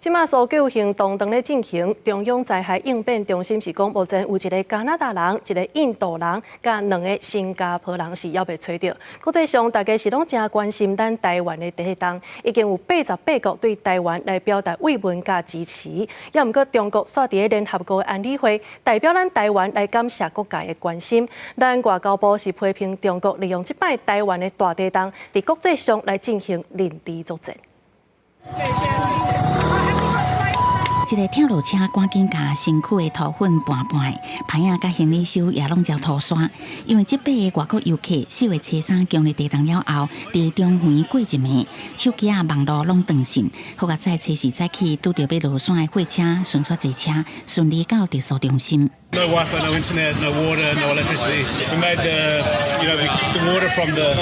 即马搜救行动正咧进行，中央灾害应变中心是讲，目前有一个加拿大人、一个印度人，甲2个新加坡人是还未找到。国际上大家是拢真关心咱台湾的地动，已经有88国对台湾来表达慰问甲支持。也毋过中国煞伫咧联合国安理会代表咱台湾来感谢国界的关心。咱外交部是批评中国利用即摆台湾的大地动，伫国际上来进行领地作战。一个跳落车赶紧把身躯的土粉搬搬，牌仔甲行李箱也拢交拖刷。因为这8个外国游客4月初3经历地震了后，伫中环过一暝，手机啊、网络拢断线。好在在初时早起拄着要落山的货车，顺续坐车，顺利到特殊中心。No Wi-Fi, no internet, no water, no electricity. We made we took the water from the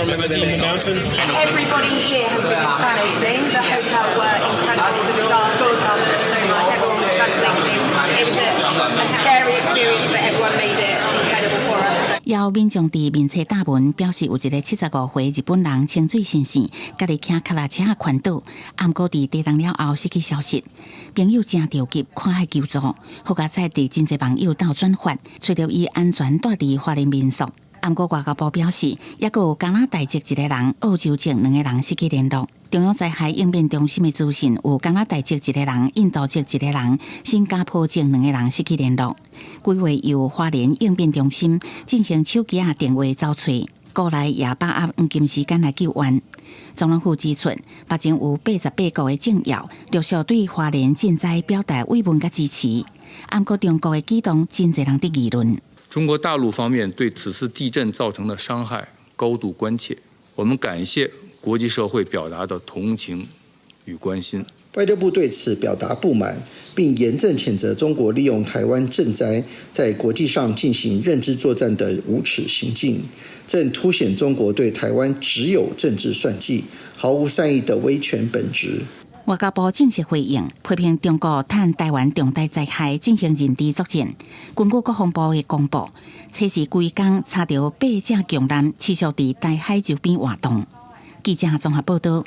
mountain. Everybody here has been amazing. The hotel were incredible. The staff looked after us so much. Everyone was translating. It was a scary experience, but everyone made it incredible for us. 有民众伫面册答文表示，有一个75岁日本人清水先生，家己骑脚踏车环岛，暗过伫地震了后失去消息，朋友真着急，看海求助。好在在伫真侪网友斗转发，找到伊安全住伫华人民宿。暗过外交部表示，也有加拿大籍一个人、澳洲籍2个人失去联络。中央灾害应变中心的资讯有加拿大籍一个人、印度籍一个人、新加坡籍2个人失去联络。规划由花莲应变中心进行手机啊电话找找，过来也把握黄金时间来救援。总统府指出，目前有88国的政要陆续对花莲赈灾表达慰问甲支持。暗过中国的举动，真侪人的议论。中国大陆方面对此次地震造成的伤害高度关切，我们感谢国际社会表达的同情与关心。外交部对此表达不满，并严正谴责中国利用台湾赈灾在国际上进行认知作战的无耻行径，正凸显中国对台湾只有政治算计、毫无善意的威权本质。外交部正式回应，批评中国趁台湾重大灾害进行认知作战。根据国防部的公布，初时规工查到8只强舰持续伫台海周边活动。记者综合报道。